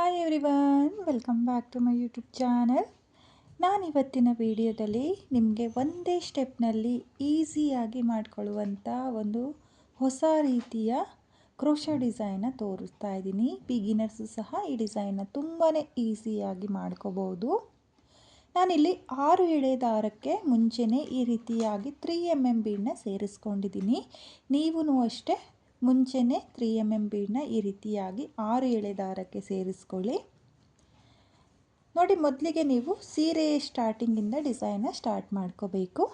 Hi everyone, welcome back to my YouTube channel. ನಾನಿವತ್ತಿನ ವಿಡಿಯೋದಲ್ಲಿ ನಿಮಗೆ ಒಂದೇ ಸ್ಟೆಪ್ನಲ್ಲಿ ಈಸಿಯಾಗಿ ಮಾಡಿಕೊಳ್ಳುವಂಥ ಒಂದು ಹೊಸ ರೀತಿಯ ಕ್ರೋಶಾ ಡಿಸೈನ್ನ ತೋರಿಸ್ತಾ ಇದ್ದೀನಿ. ಬಿಗಿನರ್ಸು ಸಹ ಈ ಡಿಸೈನ್ನ ತುಂಬಾ ಈಸಿಯಾಗಿ ಮಾಡ್ಕೋಬೋದು. ನಾನಿಲ್ಲಿ 6 ಎಳೆ ದಾರಕ್ಕೆ ಮುಂಚೆನೇ ಈ ರೀತಿಯಾಗಿ 3mm ಬೀಡನ್ನ ಸೇರಿಸ್ಕೊಂಡಿದ್ದೀನಿ. ನೀವೂ ಅಷ್ಟೇ ಮುಂಚೆನೇ 3mm ಬೀಡನ್ನ ಈ ರೀತಿಯಾಗಿ 6 ಎಳೆ ದಾರಕ್ಕೆ ಸೇರಿಸ್ಕೊಳ್ಳಿ. ನೋಡಿ, ಮೊದಲಿಗೆ ನೀವು ಸೀರೆ ಸ್ಟಾರ್ಟಿಂಗಿಂದ ಡಿಸೈನ್ನ ಸ್ಟಾರ್ಟ್ ಮಾಡ್ಕೋಬೇಕು.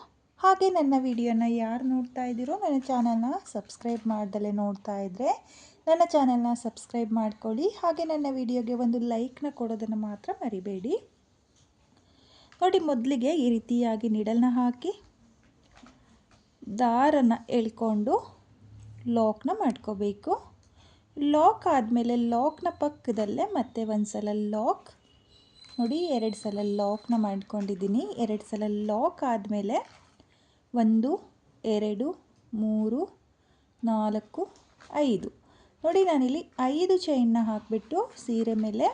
ಹಾಗೆ ನನ್ನ ವಿಡಿಯೋನ ಯಾರು ನೋಡ್ತಾ ಇದ್ದೀರೋ, ನನ್ನ ಚಾನಲ್ನ ಸಬ್ಸ್ಕ್ರೈಬ್ ಮಾಡ್ದಲೇ ನೋಡ್ತಾ ಇದ್ದರೆ ನನ್ನ ಚಾನಲ್ನ ಸಬ್ಸ್ಕ್ರೈಬ್ ಮಾಡ್ಕೊಳ್ಳಿ. ಹಾಗೆ ನನ್ನ ವಿಡಿಯೋಗೆ ಒಂದು ಲೈಕ್ನ ಕೊಡೋದನ್ನು ಮಾತ್ರ ಮರಿಬೇಡಿ. ನೋಡಿ, ಮೊದಲಿಗೆ ಈ ರೀತಿಯಾಗಿ ನೀಡಲ್ನ ಹಾಕಿ ದಾರನ ಎಳ್ಕೊಂಡು ಲಾಕ್ನ ಮಾಡ್ಕೋಬೇಕು. ಲಾಕ್ ಆದಮೇಲೆ ಲಾಕ್ನ ಪಕ್ಕದಲ್ಲೇ ಮತ್ತೆ ಒಂದು ಸಲ ಲಾಕ್. ನೋಡಿ, 2 ಸಲ ಲಾಕ್ನ ಮಾಡ್ಕೊಂಡಿದ್ದೀನಿ. 2 ಸಲ ಲಾಕ್ ಆದಮೇಲೆ 1 2 3 4 5. ನೋಡಿ, ನಾನಿಲ್ಲಿ 5 ಚೈನ್ನ ಹಾಕಿಬಿಟ್ಟು ಸೀರೆ ಮೇಲೆ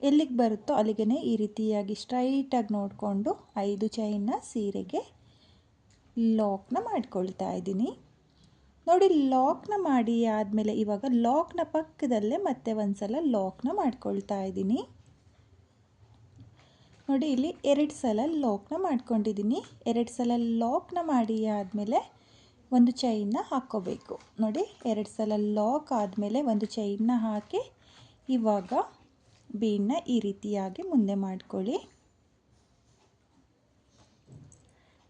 ಎಲ್ಲಿಗೆ ಬರುತ್ತೋ ಅಲ್ಲಿಗೆ ಈ ರೀತಿಯಾಗಿ ಸ್ಟ್ರೈಟಾಗಿ ನೋಡಿಕೊಂಡು 5 ಚೈನ್ನ ಸೀರೆಗೆ ಲಾಕ್ನ ಮಾಡ್ಕೊಳ್ತಾ ಇದ್ದೀನಿ. ನೋಡಿ, ಲಾಕ್ನ ಮಾಡಿ ಆದಮೇಲೆ ಇವಾಗ ಲಾಕ್ನ ಪಕ್ಕದಲ್ಲೇ ಮತ್ತೆ ಒಂದು ಸಲ ಲಾಕ್ನ ಮಾಡ್ಕೊಳ್ತಾ ಇದ್ದೀನಿ. ನೋಡಿ, ಇಲ್ಲಿ 2 ಸಲ ಲಾಕ್ನ ಮಾಡ್ಕೊಂಡಿದ್ದೀನಿ. 2 ಸಲ ಲಾಕ್ನ ಮಾಡಿ ಆದಮೇಲೆ ಒಂದು ಚೈನ್ನ ಹಾಕ್ಕೋಬೇಕು. ನೋಡಿ, 2 ಸಲ ಲಾಕ್ ಆದಮೇಲೆ ಒಂದು ಚೈನ್ನ ಹಾಕಿ ಇವಾಗ ಬೀಡನ್ನ ಈ ರೀತಿಯಾಗಿ ಮುಂದೆ ಮಾಡ್ಕೊಳ್ಳಿ.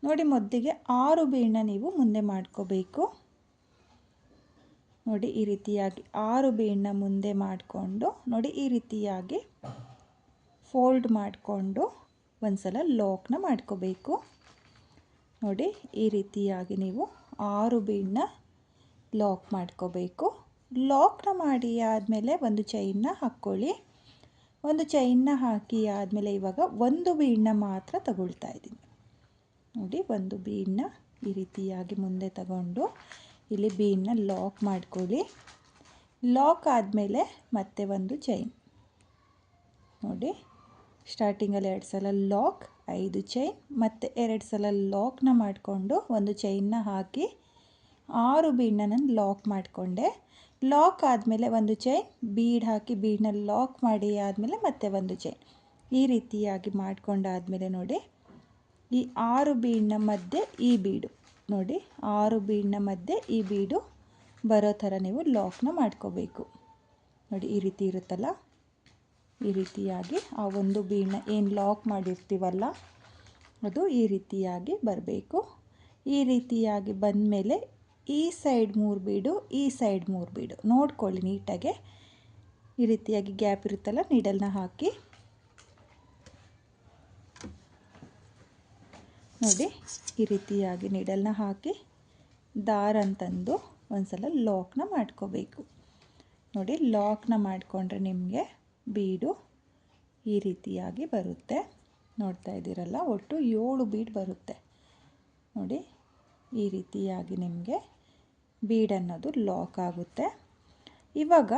ನೋಡಿ, ಮೊದಲಿಗೆ 6 ಬೀಡನ್ನ ನೀವು ಮುಂದೆ ಮಾಡ್ಕೋಬೇಕು. ನೋಡಿ, ಈ ರೀತಿಯಾಗಿ 6 ಬೀಡನ್ನ ಮುಂದೆ ಮಾಡಿಕೊಂಡು ನೋಡಿ ಈ ರೀತಿಯಾಗಿ ಫೋಲ್ಡ್ ಮಾಡಿಕೊಂಡು ಒಂದು ಸಲ ಲಾಕ್ನ ಮಾಡ್ಕೋಬೇಕು. ನೋಡಿ, ಈ ರೀತಿಯಾಗಿ ನೀವು 6 ಬೀಡನ್ನ ಲಾಕ್ ಮಾಡ್ಕೋಬೇಕು. ಲಾಕ್ನ ಮಾಡಿ ಆದಮೇಲೆ ಒಂದು ಚೈನ್ನ ಹಾಕ್ಕೊಳ್ಳಿ. ಒಂದು ಚೈನ್ನ ಹಾಕಿ ಆದಮೇಲೆ ಇವಾಗ ಒಂದು ಬೀಡನ್ನ ಮಾತ್ರ ತಗೊಳ್ತಾ ಇದ್ದೀನಿ. ನೋಡಿ, ಒಂದು ಬೀಡನ್ನ ಈ ರೀತಿಯಾಗಿ ಮುಂದೆ ತಗೊಂಡು ಇಲ್ಲಿ ಬೀಡನ್ನ ಲಾಕ್ ಮಾಡ್ಕೊಳ್ಳಿ. ಲಾಕ್ ಆದಮೇಲೆ ಮತ್ತೆ ಒಂದು ಚೈನ್. ನೋಡಿ, ಸ್ಟಾರ್ಟಿಂಗಲ್ಲಿ 2 ಸಲ ಲಾಕ್, 5 ಚೈನ್, ಮತ್ತು 2 ಸಲ ಲಾಕ್ನ ಮಾಡಿಕೊಂಡು ಒಂದು ಚೈನ್ನ ಹಾಕಿ 6 ಬೀಡನ್ನ ನಾನು ಲಾಕ್ ಮಾಡಿಕೊಂಡೆ. ಲಾಕ್ ಆದಮೇಲೆ ಒಂದು ಚೈನ್, ಬೀಡ್ ಹಾಕಿ ಬೀಡನ್ನ ಲಾಕ್ ಮಾಡಿ ಆದಮೇಲೆ ಮತ್ತೆ ಒಂದು ಚೈನ್. ಈ ರೀತಿಯಾಗಿ ಮಾಡ್ಕೊಂಡಾದಮೇಲೆ ನೋಡಿ, ಈ 6 ಬೀಡನ್ನ ಮಧ್ಯೆ ಈ ಬೀಡು, ನೋಡಿ 6 ಬೀಡನ್ನ ಮಧ್ಯೆ ಈ ಬೀಡು ಬರೋ ಥರ ನೀವು ಲಾಕ್ನ ಮಾಡ್ಕೋಬೇಕು. ನೋಡಿ, ಈ ರೀತಿ ಇರುತ್ತಲ್ಲ, ಈ ರೀತಿಯಾಗಿ ಆ ಒಂದು ಬೀಡನ್ನ ಏನು ಲಾಕ್ ಮಾಡಿರ್ತೀವಲ್ಲ ಅದು ಈ ರೀತಿಯಾಗಿ ಬರಬೇಕು. ಈ ರೀತಿಯಾಗಿ ಬಂದಮೇಲೆ ಈ ಸೈಡ್ 3 ಬೀಡು, ಈ ಸೈಡ್ 3 ಬೀಡು ನೋಡ್ಕೊಳ್ಳಿ ನೀಟಾಗೆ. ಈ ರೀತಿಯಾಗಿ ಗ್ಯಾಪ್ ಇರುತ್ತಲ್ಲ, ನೀಡಲ್ನ ಹಾಕಿ ನೋಡಿ, ಈ ರೀತಿಯಾಗಿ ನೀಡಲ್ನ ಹಾಕಿ ದಾರ ಅಂತಂದು ಒಂದು ಸಲ ಲಾಕ್ನ ಮಾಡ್ಕೋಬೇಕು. ನೋಡಿ, ಲಾಕ್ನ ಮಾಡಿಕೊಂಡ್ರೆ ನಿಮಗೆ ಬೀಡು ಈ ರೀತಿಯಾಗಿ ಬರುತ್ತೆ. ನೋಡ್ತಾ ಇದ್ದೀರಲ್ಲ, ಒಟ್ಟು 7 ಬೀಡ್ ಬರುತ್ತೆ. ನೋಡಿ, ಈ ರೀತಿಯಾಗಿ ನಿಮಗೆ ಬೀಡ್ ಅನ್ನೋದು ಲಾಕ್ ಆಗುತ್ತೆ. ಇವಾಗ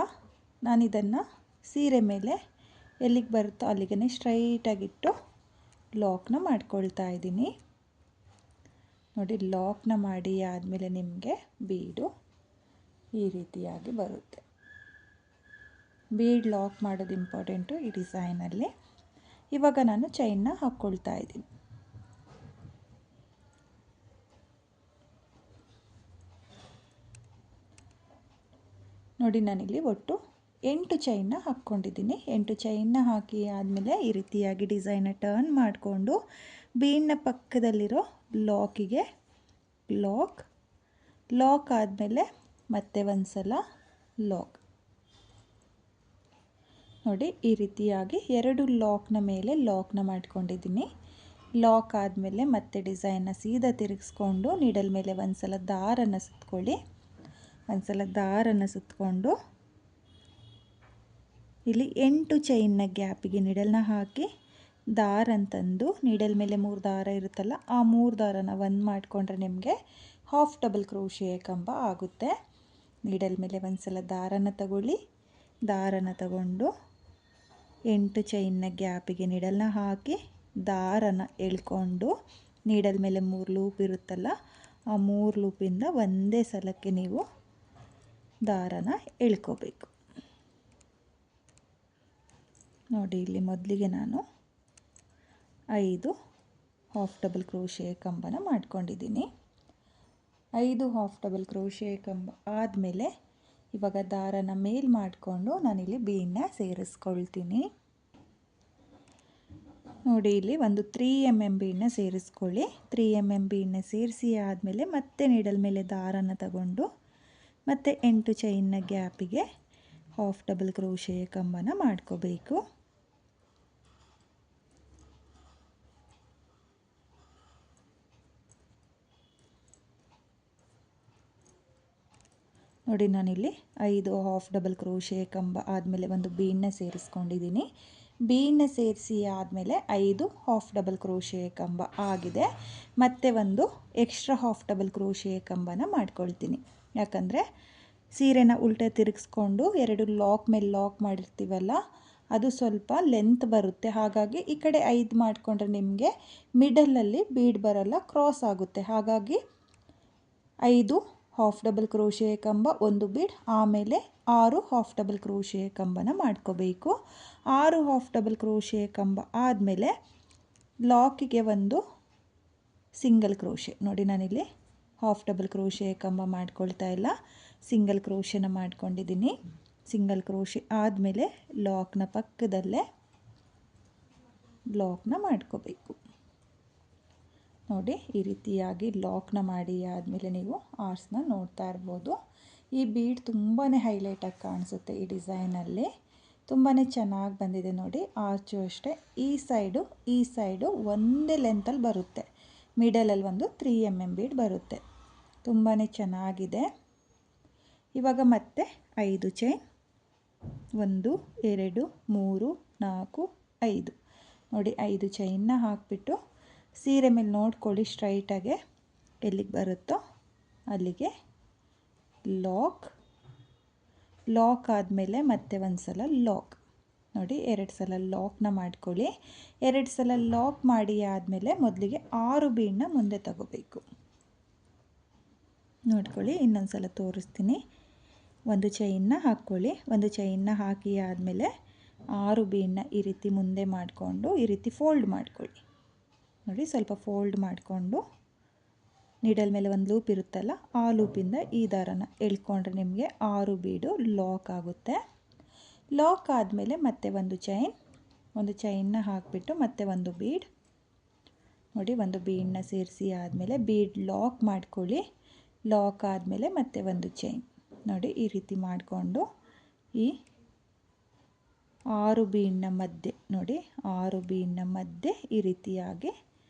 ನಾನಿದನ್ನು ಸೀರೆ ಮೇಲೆ ಎಲ್ಲಿಗೆ ಬರುತ್ತೋ ಅಲ್ಲಿಗೆ ಸ್ಟ್ರೈಟಾಗಿಟ್ಟು ಲಾಕ್ನ ಮಾಡ್ಕೊಳ್ತಾ ಇದ್ದೀನಿ. ನೋಡಿ, ಲಾಕ್ನ ಮಾಡಿ ಆದಮೇಲೆ ನಿಮಗೆ ಬೀಡು ಈ ರೀತಿಯಾಗಿ ಬರುತ್ತೆ. ಬೀಡ್ ಲಾಕ್ ಮಾಡೋದು ಇಂಪಾರ್ಟೆಂಟು ಈ ಡಿಸೈನಲ್ಲಿ. ಇವಾಗ ನಾನು ಚೈನ್ನ ಹಾಕ್ಕೊಳ್ತಾ ಇದ್ದೀನಿ. ನೋಡಿ, ನಾನಿಲ್ಲಿ ಒಟ್ಟು 8 ಚೈನ್ನ ಹಾಕ್ಕೊಂಡಿದ್ದೀನಿ. 8 ಚೈನ್ನ ಹಾಕಿ ಆದಮೇಲೆ ಈ ರೀತಿಯಾಗಿ ಡಿಸೈನ್ನ ಟರ್ನ್ ಮಾಡಿಕೊಂಡು ಬೀಡ್ನ ಪಕ್ಕದಲ್ಲಿರೋ ಲಾಕಿಗೆ ಲಾಕ್ ಆದಮೇಲೆ ಮತ್ತೆ ಒಂದು ಸಲ ಲಾಕ್. ನೋಡಿ, ಈ ರೀತಿಯಾಗಿ 2 ಲಾಕ್ನ ಮೇಲೆ ಲಾಕ್ನ ಮಾಡ್ಕೊಂಡಿದ್ದೀನಿ. ಲಾಕ್ ಆದಮೇಲೆ ಮತ್ತೆ ಡಿಸೈನ್ನ ಸೀದಾ ತಿರುಗಿಸ್ಕೊಂಡು ನೀಡಲ್ ಮೇಲೆ ಒಂದು ಸಲ ದಾರನ ಸುತ್ಕೊಳ್ಳಿ. ಒಂದು ಸಲ ದಾರನ ಸುತ್ತಕೊಂಡು ಇಲ್ಲಿ 8 ಚೈನ್ನ ಗ್ಯಾಪಿಗೆ ನೀಡಲ್ನ ಹಾಕಿ ದಾರ ಅಂತಂದು ನೀಡಲ್ ಮೇಲೆ 3 ದಾರ ಇರುತ್ತಲ್ಲ, ಆ 3 ದಾರನ ಒಂದು ಮಾಡಿಕೊಂಡ್ರೆ ನಿಮಗೆ ಹಾಫ್ ಡಬಲ್ ಕ್ರೋಶಿಯೇ ಕಂಬ ಆಗುತ್ತೆ. ನೀಡಲ್ ಮೇಲೆ ಒಂದು ಸಲ ದಾರನ ತಗೊಳ್ಳಿ. ದಾರನ ತಗೊಂಡು 8 ಚೈನ್ನ ಗ್ಯಾಪಿಗೆ ನೀಡಲ್ನ ಹಾಕಿ ದಾರನ ಎಳ್ಕೊಂಡು ನೀಡಲ್ ಮೇಲೆ 3 ಲೂಪ್ ಇರುತ್ತಲ್ಲ, ಆ 3 ಲೂಪಿಂದ ಒಂದೇ ಸಲಕ್ಕೆ ನೀವು ದಾರನ ಎಳ್ಕೋಬೇಕು. ನೋಡಿ, ಇಲ್ಲಿ ಮೊದಲಿಗೆ ನಾನು 5 ಹಾಫ್ ಡಬಲ್ ಕ್ರೋಶೆ ಕಂಬನ ಮಾಡ್ಕೊಂಡಿದ್ದೀನಿ. 5 ಹಾಫ್ ಡಬಲ್ ಕ್ರೋಶೆ ಕಂಬ ಆದಮೇಲೆ ಇವಾಗ ದಾರನ ಮೇಲ್ ಮಾಡಿಕೊಂಡು ನಾನಿಲ್ಲಿ ಬೀಡನ್ನ ಸೇರಿಸ್ಕೊಳ್ತೀನಿ. ನೋಡಿ, ಇಲ್ಲಿ ಒಂದು 3 mm ಬೀಡನ್ನ ಸೇರಿಸ್ಕೊಳ್ಳಿ. 3 mm ಬೀಡನ್ನ ಸೇರಿಸಿ ಆದಮೇಲೆ ಮತ್ತೆ ನೀಡಲ್ ಮೇಲೆ ದಾರನ ತಗೊಂಡು ಮತ್ತೆ 8 ಚೈನ್ನ ಗ್ಯಾಪಿಗೆ ಹಾಫ್ ಡಬಲ್ ಕ್ರೋಶೆ ಕಂಬನ ಮಾಡ್ಕೋಬೇಕು. ನೋಡಿ, ನಾನಿಲ್ಲಿ 5 ಹಾಫ್ ಡಬಲ್ ಕ್ರೋಶೆ ಕಂಬ ಆದಮೇಲೆ ಒಂದು ಬೀಡನ್ನ ಸೇರಿಸ್ಕೊಂಡಿದ್ದೀನಿ. ಬೀಡನ್ನ ಸೇರಿಸಿ ಆದಮೇಲೆ 5 ಹಾಫ್ ಡಬಲ್ ಕ್ರೋಶೆ ಕಂಬ ಆಗಿದೆ. ಮತ್ತೆ ಒಂದು ಎಕ್ಸ್ಟ್ರಾ ಹಾಫ್ ಡಬಲ್ ಕ್ರೋಶೆ ಕಂಬನ ಮಾಡ್ಕೊಳ್ತೀನಿ. ಯಾಕಂದರೆ ಸೀರೆನ ಉಲ್ಟೆ ತಿರುಗಿಸ್ಕೊಂಡು 2 ಲಾಕ್ ಮೇಲೆ ಲಾಕ್ ಮಾಡಿರ್ತೀವಲ್ಲ, ಅದು ಸ್ವಲ್ಪ ಲೆಂತ್ ಬರುತ್ತೆ. ಹಾಗಾಗಿ ಈ ಕಡೆ 5 ಮಾಡಿಕೊಂಡ್ರೆ ನಿಮಗೆ ಮಿಡಲಲ್ಲಿ ಬೀಡ್ ಬರಲ್ಲ, ಕ್ರಾಸ್ ಆಗುತ್ತೆ. ಹಾಗಾಗಿ 5 ಹಾಫ್ ಡಬಲ್ ಕ್ರೋಶೆ ಕಂಬ, ಒಂದು ಬೀಡ್, ಆಮೇಲೆ 6 ಹಾಫ್ ಡಬಲ್ ಕ್ರೋಶೆ ಕಂಬನ ಮಾಡ್ಕೋಬೇಕು. 6 ಹಾಫ್ ಡಬಲ್ ಕ್ರೋಶೆ ಕಂಬ ಆದಮೇಲೆ ಲಾಕಿಗೆ ಒಂದು ಸಿಂಗಲ್ ಕ್ರೋಶೆ. ನೋಡಿ, ನಾನಿಲ್ಲಿ ಹಾಫ್ ಡಬಲ್ ಕ್ರೋಶೆ ಕಂಬ ಮಾಡ್ಕೊಳ್ತಾ ಇಲ್ಲ, ಸಿಂಗಲ್ ಕ್ರೋಶೆನ ಮಾಡ್ಕೊಂಡಿದ್ದೀನಿ. ಸಿಂಗಲ್ ಕ್ರೋಶೆ ಆದಮೇಲೆ ಲಾಕ್ನ ಪಕ್ಕದಲ್ಲೇ ಲಾಕ್ನ ಮಾಡ್ಕೋಬೇಕು. ನೋಡಿ, ಈ ರೀತಿಯಾಗಿ ಲಾಕ್ನ ಮಾಡಿ ಆದಮೇಲೆ ನೀವು ಆರ್ಸ್ನ ನೋಡ್ತಾ ಇರ್ಬೋದು. ಈ ಬೀಡ್ ತುಂಬಾ ಹೈಲೈಟಾಗಿ ಕಾಣಿಸುತ್ತೆ. ಈ ಡಿಸೈನಲ್ಲಿ ತುಂಬಾ ಚೆನ್ನಾಗಿ ಬಂದಿದೆ. ನೋಡಿ, ಆರ್ಚು ಅಷ್ಟೇ ಈ ಸೈಡು ಒಂದೇ ಲೆಂತಲ್ಲಿ ಬರುತ್ತೆ. ಮಿಡಲಲ್ಲಿ ಒಂದು 3 mm ಬೀಡ್ ಬರುತ್ತೆ. ತುಂಬಾ ಚೆನ್ನಾಗಿದೆ. ಇವಾಗ ಮತ್ತೆ 5 ಚೈನ್, 1 2 3 4 5. ನೋಡಿ, 5 ಚೈನ್ನ ಹಾಕಿಬಿಟ್ಟು ಸೀರೆ ಮೇಲೆ ನೋಡ್ಕೊಳ್ಳಿ, ಸ್ಟ್ರೈಟಾಗೆ ಎಲ್ಲಿಗೆ ಬರುತ್ತೋ ಅಲ್ಲಿಗೆ ಲಾಕ್ ಆದಮೇಲೆ ಮತ್ತೆ ಒಂದು ಸಲ ಲಾಕ್. ನೋಡಿ, 2 ಸಲ ಲಾಕ್ನ ಮಾಡ್ಕೊಳ್ಳಿ. 2 ಸಲ ಲಾಕ್ ಮಾಡಿ ಆದಮೇಲೆ ಮೊದಲಿಗೆ 6 ಬೀಡನ್ನ ಮುಂದೆ ತಗೋಬೇಕು. ನೋಡ್ಕೊಳ್ಳಿ, ಇನ್ನೊಂದು ಸಲ ತೋರಿಸ್ತೀನಿ. ಒಂದು ಚೈನ್ನ ಹಾಕ್ಕೊಳ್ಳಿ. ಒಂದು ಚೈನ್ನ ಹಾಕಿ ಆದಮೇಲೆ 6 ಬೀಡನ್ನ ಈ ರೀತಿ ಮುಂದೆ ಮಾಡಿಕೊಂಡು ಈ ರೀತಿ ಫೋಲ್ಡ್ ಮಾಡ್ಕೊಳ್ಳಿ. ನೋಡಿ, ಸ್ವಲ್ಪ ಫೋಲ್ಡ್ ಮಾಡಿಕೊಂಡು ನೀಡಲ್ ಮೇಲೆ ಒಂದು ಲೂಪ್ ಇರುತ್ತಲ್ಲ, ಆ ಲೂಪಿಂದ ಈ ದಾರನ ಎಳ್ಕೊಂಡ್ರೆ ನಿಮಗೆ 6 ಬೀಡು ಲಾಕ್ ಆಗುತ್ತೆ. ಲಾಕ್ ಆದಮೇಲೆ ಮತ್ತೆ ಒಂದು ಚೈನ್ನ ಹಾಕಿಬಿಟ್ಟು ಮತ್ತೆ ಒಂದು ಬೀಡ್. ನೋಡಿ, ಒಂದು ಬೀಡನ್ನ ಸೇರಿಸಿ ಆದಮೇಲೆ ಬೀಡ್ ಲಾಕ್ ಮಾಡ್ಕೊಳ್ಳಿ. ಲಾಕ್ ಆದಮೇಲೆ ಮತ್ತೆ ಒಂದು ಚೈನ್. ನೋಡಿ, ಈ ರೀತಿ ಮಾಡಿಕೊಂಡು ಈ 6 ಬೀಡನ್ನ ಮಧ್ಯೆ, ನೋಡಿ 6 ಬೀಡನ್ನ ಮಧ್ಯೆ ಈ ರೀತಿಯಾಗಿ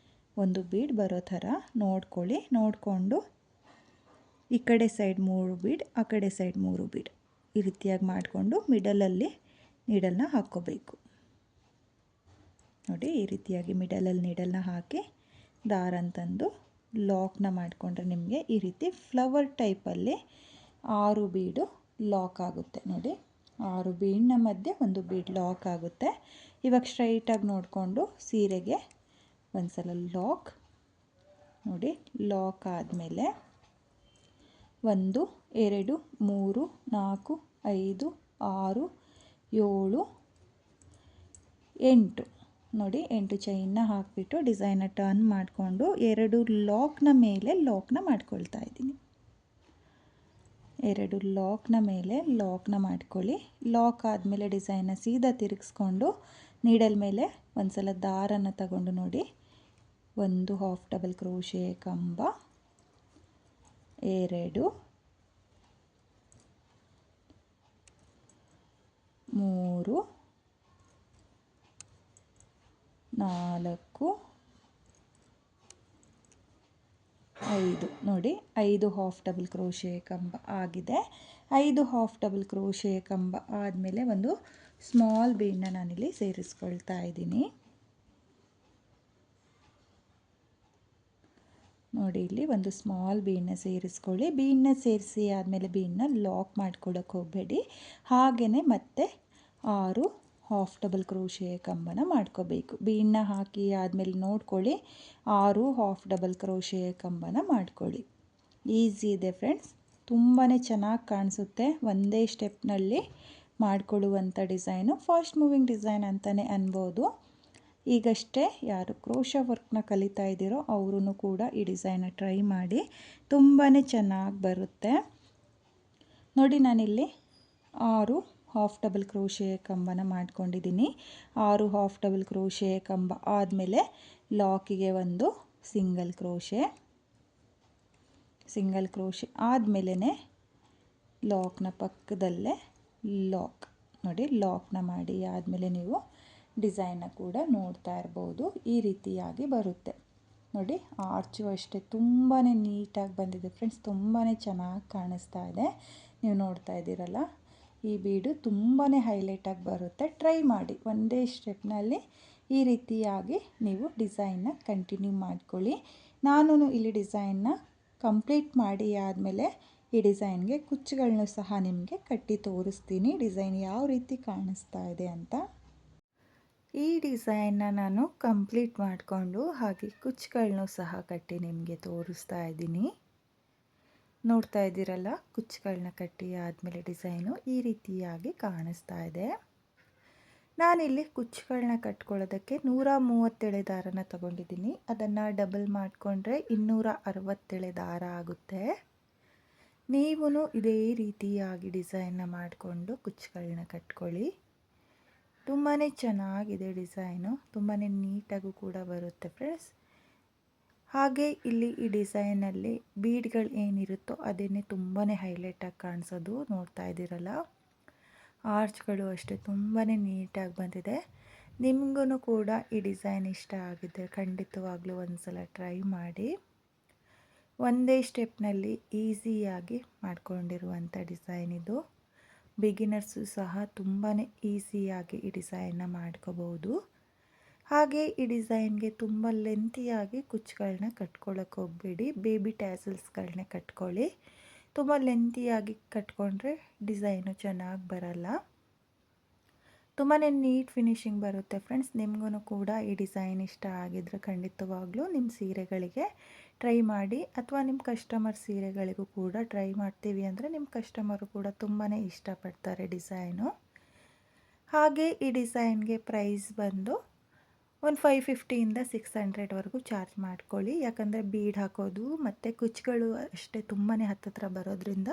ಒಂದು ಬೀಡ್ ಬರೋ ಥರ ನೋಡ್ಕೊಳ್ಳಿ. ನೋಡಿಕೊಂಡು ಈ ಕಡೆ ಸೈಡ್ 3 ಬೀಡ್, ಆ ಕಡೆ ಸೈಡ್ 3 ಬೀಡ್, ಈ ರೀತಿಯಾಗಿ ಮಾಡಿಕೊಂಡು ಮಿಡಲಲ್ಲಿ ನೀಡಲ್ನ ಹಾಕ್ಕೋಬೇಕು. ನೋಡಿ, ಈ ರೀತಿಯಾಗಿ ಮಿಡಲಲ್ಲಿ ನೀಡಲ್ನ ಹಾಕಿ ದಾರ ತಂದು ಲಾಕ್ನ ಮಾಡಿಕೊಂಡ್ರೆ ನಿಮಗೆ ಈ ರೀತಿ ಫ್ಲವರ್ ಟೈಪಲ್ಲಿ 6 ಬೀಡು ಲಾಕ್ ಆಗುತ್ತೆ. ನೋಡಿ, 6 ಬೀಡ್ನ ಮಧ್ಯೆ ಒಂದು ಬೀಡ್ ಲಾಕ್ ಆಗುತ್ತೆ. ಇವಾಗ ಸ್ಟ್ರೈಟಾಗಿ ನೋಡಿಕೊಂಡು ಸೀರೆಗೆ ಒಂದು ಸಲ ಲಾಕ್. ನೋಡಿ, ಲಾಕ್ ಆದಮೇಲೆ 1 2 3 4 5 6 7 8. ನೋಡಿ, 8 ಚೈನ್ನ ಹಾಕಿಬಿಟ್ಟು ಡಿಸೈನ ಟರ್ನ್ ಮಾಡಿಕೊಂಡು 2 ಲಾಕ್ನ ಮೇಲೆ ಲಾಕ್ನ ಮಾಡ್ಕೊಳ್ತಾ ಇದ್ದೀನಿ. 2 ಲಾಕ್ನ ಮೇಲೆ ಲಾಕ್ನ ಮಾಡ್ಕೊಳ್ಳಿ. ಲಾಕ್ ಆದಮೇಲೆ ಡಿಸೈನ್ನ ಸೀದಾ ತಿರುಗಿಸ್ಕೊಂಡು ನೀಡಲ್ ಮೇಲೆ ಒಂದು ಸಲ ದಾರನ ತಗೊಂಡು ನೋಡಿ, 1 ಹಾಫ್ ಡಬಲ್ ಕ್ರೋಶೆ ಕಂಬ, 2 3 4 5. ನೋಡಿ, 5 ಹಾಫ್ ಡಬಲ್ ಕ್ರೋಶೆ ಕಂಬ ಆಗಿದೆ. 5 ಹಾಫ್ ಡಬಲ್ ಕ್ರೋಶೆ ಕಂಬ ಆದಮೇಲೆ ಒಂದು ಸ್ಮಾಲ್ ಬೀಡನ್ನ ನಾನಿಲ್ಲಿ ಸೇರಿಸ್ಕೊಳ್ತಾ ಇದ್ದೀನಿ. ನೋಡಿ, ಇಲ್ಲಿ ಒಂದು ಸ್ಮಾಲ್ ಬೀಡನ್ನ ಸೇರಿಸ್ಕೊಳ್ಳಿ. ಬೀಡನ್ನ ಸೇರಿಸಿ ಆದಮೇಲೆ ಬೀಡನ್ನ ಲಾಕ್ ಮಾಡ್ಕೊಳ್ಳೋಕೆ ಹೋಗಬೇಡಿ. ಹಾಗೆಯೇ ಮತ್ತೆ 6 ಹಾಫ್ ಡಬಲ್ ಕ್ರೋಶೆ ಕಂಬನ ಮಾಡ್ಕೋಬೇಕು. ಬೀಡನ್ನ ಹಾಕಿ ಆದಮೇಲೆ ನೋಡ್ಕೊಳ್ಳಿ, 6 ಹಾಫ್ ಡಬಲ್ ಕ್ರೋಶೆ ಕಂಬನ ಮಾಡ್ಕೊಳ್ಳಿ. ಈಸಿ ಇದೆ ಫ್ರೆಂಡ್ಸ್, ತುಂಬಾ ಚೆನ್ನಾಗಿ ಕಾಣಿಸುತ್ತೆ. ಒಂದೇ ಸ್ಟೆಪ್ನಲ್ಲಿ ಮಾಡಿಕೊಳ್ಳುವಂಥ ಡಿಸೈನು, ಫಾಸ್ಟ್ ಮೂವಿಂಗ್ ಡಿಸೈನ್ ಅಂತಲೇ ಅನ್ಬೋದು. ಈಗಷ್ಟೇ ಯಾರು ಕ್ರೋಶ ವರ್ಕ್ನ ಕಲಿತಾ ಇದ್ದೀರೋ ಅವರು ಕೂಡ ಈ ಡಿಸೈನ್ನ ಟ್ರೈ ಮಾಡಿ, ತುಂಬಾ ಚೆನ್ನಾಗಿ ಬರುತ್ತೆ. ನೋಡಿ, ನಾನಿಲ್ಲಿ 6 ಹಾಫ್ ಡಬಲ್ ಕ್ರೋಶೆ ಕಂಬನ ಮಾಡ್ಕೊಂಡಿದ್ದೀನಿ. 6 ಹಾಫ್ ಡಬಲ್ ಕ್ರೋಶೆ ಕಂಬ ಆದಮೇಲೆ ಲಾಕಿಗೆ ಒಂದು ಸಿಂಗಲ್ ಕ್ರೋಶೆ ಆದಮೇಲೆ ಲಾಕ್ನ ಪಕ್ಕದಲ್ಲೇ ಲಾಕ್ ನೋಡಿ, ಲಾಕ್ನ ಮಾಡಿ ಆದಮೇಲೆ ನೀವು ಡಿಸೈನ್ನ ಕೂಡ ನೋಡ್ತಾ ಇರ್ಬೋದು. ಈ ರೀತಿಯಾಗಿ ಬರುತ್ತೆ ನೋಡಿ. ಆರ್ಚು ಅಷ್ಟೇ ತುಂಬಾ ನೀಟಾಗಿ ಬಂದಿದೆ ಫ್ರೆಂಡ್ಸ್, ತುಂಬಾ ಚೆನ್ನಾಗಿ ಕಾಣಿಸ್ತಾ ಇದೆ. ನೀವು ನೋಡ್ತಾ ಇದ್ದೀರಲ್ಲ, ಈ ಬೀಡು ತುಂಬಾ ಹೈಲೈಟಾಗಿ ಬರುತ್ತೆ. ಟ್ರೈ ಮಾಡಿ, ಒಂದೇ ಸ್ಟೆಪ್ನಲ್ಲಿ ಈ ರೀತಿಯಾಗಿ ನೀವು ಡಿಸೈನ್ನ ಕಂಟಿನ್ಯೂ ಮಾಡ್ಕೊಳ್ಳಿ. ನಾನು ಇಲ್ಲಿ ಡಿಸೈನ್ನ ಕಂಪ್ಲೀಟ್ ಮಾಡಿ ಆದಮೇಲೆ ಈ ಡಿಸೈನ್ಗೆ ಕುಚ್ಚುಗಳನ್ನೂ ಸಹ ನಿಮಗೆ ಕಟ್ಟಿ ತೋರಿಸ್ತೀನಿ, ಡಿಸೈನ್ ಯಾವ ರೀತಿ ಕಾಣಿಸ್ತಾ ಇದೆ ಅಂತ. ಈ ಡಿಸೈನ್ನ ನಾನು ಕಂಪ್ಲೀಟ್ ಮಾಡಿಕೊಂಡು ಹಾಗೆ ಕುಚ್ಚುಗಳನ್ನೂ ಸಹ ಕಟ್ಟಿ ನಿಮಗೆ ತೋರಿಸ್ತಾ ಇದ್ದೀನಿ. ನೋಡ್ತಾ ಇದ್ದೀರಲ್ಲ, ಕುಚ್ಚುಗಳನ್ನ ಕಟ್ಟಿ ಆದಮೇಲೆ ಡಿಸೈನು ಈ ರೀತಿಯಾಗಿ ಕಾಣಿಸ್ತಾ ಇದೆ. ನಾನಿಲ್ಲಿ ಕುಚ್ಚುಗಳನ್ನ ಕಟ್ಕೊಳ್ಳೋದಕ್ಕೆ 137 ದಾರನ ತಗೊಂಡಿದ್ದೀನಿ. ಅದನ್ನು ಡಬಲ್ ಮಾಡಿಕೊಂಡ್ರೆ 260 ದಾರ ಆಗುತ್ತೆ. ನೀವು ಇದೇ ರೀತಿಯಾಗಿ ಡಿಸೈನ್ನ ಮಾಡಿಕೊಂಡು ಕುಚ್ಚುಗಳನ್ನ ಕಟ್ಕೊಳ್ಳಿ. ತುಂಬಾ ಚೆನ್ನಾಗಿದೆ ಡಿಸೈನು, ತುಂಬಾ ನೀಟಾಗೂ ಕೂಡ ಬರುತ್ತೆ ಫ್ರೆಂಡ್ಸ್. ಹಾಗೆ ಇಲ್ಲಿ ಈ ಡಿಸೈನಲ್ಲಿ ಬೀಡ್ಗಳು ಏನಿರುತ್ತೋ ಅದೇನೇ ತುಂಬಾ ಹೈಲೈಟಾಗಿ ಕಾಣಿಸೋದು. ನೋಡ್ತಾ ಇದ್ದೀರಲ್ಲ, ಆರ್ಚ್ಗಳು ಅಷ್ಟೇ ತುಂಬಾ ನೀಟಾಗಿ ಬಂದಿದೆ. ನಿಮಗೂ ಕೂಡ ಈ ಡಿಸೈನ್ ಇಷ್ಟ ಆಗಿದ್ದರೆ ಖಂಡಿತವಾಗ್ಲೂ ಒಂದು ಸಲ ಟ್ರೈ ಮಾಡಿ. ಒಂದೇ ಸ್ಟೆಪ್ನಲ್ಲಿ ಈಸಿಯಾಗಿ ಮಾಡ್ಕೊಂಡಿರುವಂಥ ಡಿಸೈನ್ ಇದು. ಬಿಗಿನರ್ಸು ಸಹ ತುಂಬಾ ಈಸಿಯಾಗಿ ಈ ಡಿಸೈನ್ನ ಮಾಡ್ಕೋಬೋದು. ಹಾಗೆ ಈ ಡಿಸೈನ್ಗೆ ತುಂಬ ಲೆಂತಿಯಾಗಿ ಕುಚ್ಚುಗಳನ್ನ ಕಟ್ಕೊಳ್ಳೋಕೆ ಹೋಗಬೇಡಿ, ಬೇಬಿ ಟ್ಯಾಸಲ್ಸ್ಗಳನ್ನೇ ಕಟ್ಕೊಳ್ಳಿ. ತುಂಬ ಲೆಂತಿಯಾಗಿ ಕಟ್ಕೊಂಡ್ರೆ ಡಿಸೈನು ಚೆನ್ನಾಗಿ ಬರಲ್ಲ. ತುಂಬಾ ನೀಟ್ ಫಿನಿಶಿಂಗ್ ಬರುತ್ತೆ ಫ್ರೆಂಡ್ಸ್. ನಿಮಗೂ ಕೂಡ ಈ ಡಿಸೈನ್ ಇಷ್ಟ ಆಗಿದ್ರೆ ಖಂಡಿತವಾಗ್ಲೂ ನಿಮ್ಮ ಸೀರೆಗಳಿಗೆ ಟ್ರೈ ಮಾಡಿ, ಅಥವಾ ನಿಮ್ಮ ಕಸ್ಟಮರ್ ಸೀರೆಗಳಿಗೂ ಕೂಡ ಟ್ರೈ ಮಾಡ್ತೀವಿ ಅಂದರೆ ನಿಮ್ಮ ಕಸ್ಟಮರು ಕೂಡ ತುಂಬಾ ಇಷ್ಟಪಡ್ತಾರೆ ಡಿಸೈನು. ಹಾಗೆ ಈ ಡಿಸೈನ್ಗೆ ಪ್ರೈಸ್ ಬಂದು ಒಂದು 550ಇಂದ 600ವರೆಗೂ ಚಾರ್ಜ್ ಮಾಡ್ಕೊಳ್ಳಿ. ಯಾಕಂದರೆ ಬೀಡ್ ಹಾಕೋದು ಮತ್ತು ಕುಚ್ಚುಗಳು ಅಷ್ಟೇ ತುಂಬಾ ಹತ್ತಿರ ಬರೋದ್ರಿಂದ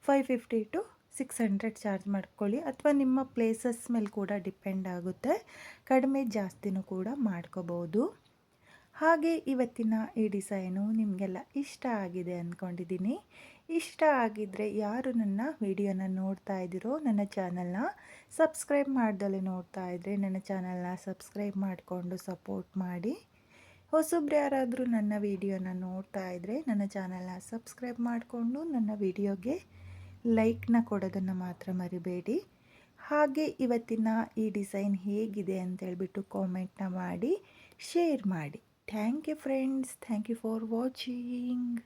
550 to 600 ಚಾರ್ಜ್ ಮಾಡ್ಕೊಳ್ಳಿ. ಅಥವಾ ನಿಮ್ಮ ಪ್ಲೇಸಸ್ ಮೇಲೆ ಕೂಡ ಡಿಪೆಂಡ್ ಆಗುತ್ತೆ, ಕಡಿಮೆ ಜಾಸ್ತಿನೂ ಕೂಡ ಮಾಡ್ಕೋಬೋದು. ಹಾಗೆ ಇವತ್ತಿನ ಈ ಡಿಸೈನು ನಿಮಗೆಲ್ಲ ಇಷ್ಟ ಆಗಿದೆ ಅಂದ್ಕೊಂಡಿದ್ದೀನಿ. ಇಷ್ಟ ಆಗಿದ್ದರೆ ಯಾರು ನನ್ನ ವಿಡಿಯೋನ ನೋಡ್ತಾ ಇದ್ದೀರೋ, ನನ್ನ ಚಾನಲ್ನ ಸಬ್ಸ್ಕ್ರೈಬ್ ಮಾಡ್ದಲೇ ನೋಡ್ತಾ ಇದ್ದರೆ ನನ್ನ ಚಾನಲ್ನ ಸಬ್ಸ್ಕ್ರೈಬ್ ಮಾಡಿಕೊಂಡು ಸಪೋರ್ಟ್ ಮಾಡಿ. ಹೊಸಬ್ರು ಯಾರಾದರೂ ನನ್ನ ವಿಡಿಯೋನ ನೋಡ್ತಾ ಇದ್ದರೆ ನನ್ನ ಚಾನಲ್ನ ಸಬ್ಸ್ಕ್ರೈಬ್ ಮಾಡಿಕೊಂಡು ನನ್ನ ವಿಡಿಯೋಗೆ ಲೈಕ್ನ ಕೊಡೋದನ್ನು ಮಾತ್ರ ಮರಿಬೇಡಿ. ಹಾಗೆ ಇವತ್ತಿನ ಈ ಡಿಸೈನ್ ಹೇಗಿದೆ ಅಂತೇಳ್ಬಿಟ್ಟು ಕಾಮೆಂಟ್ನ ಮಾಡಿ ಶೇರ್ ಮಾಡಿ. Thank you friends, thank you for watching.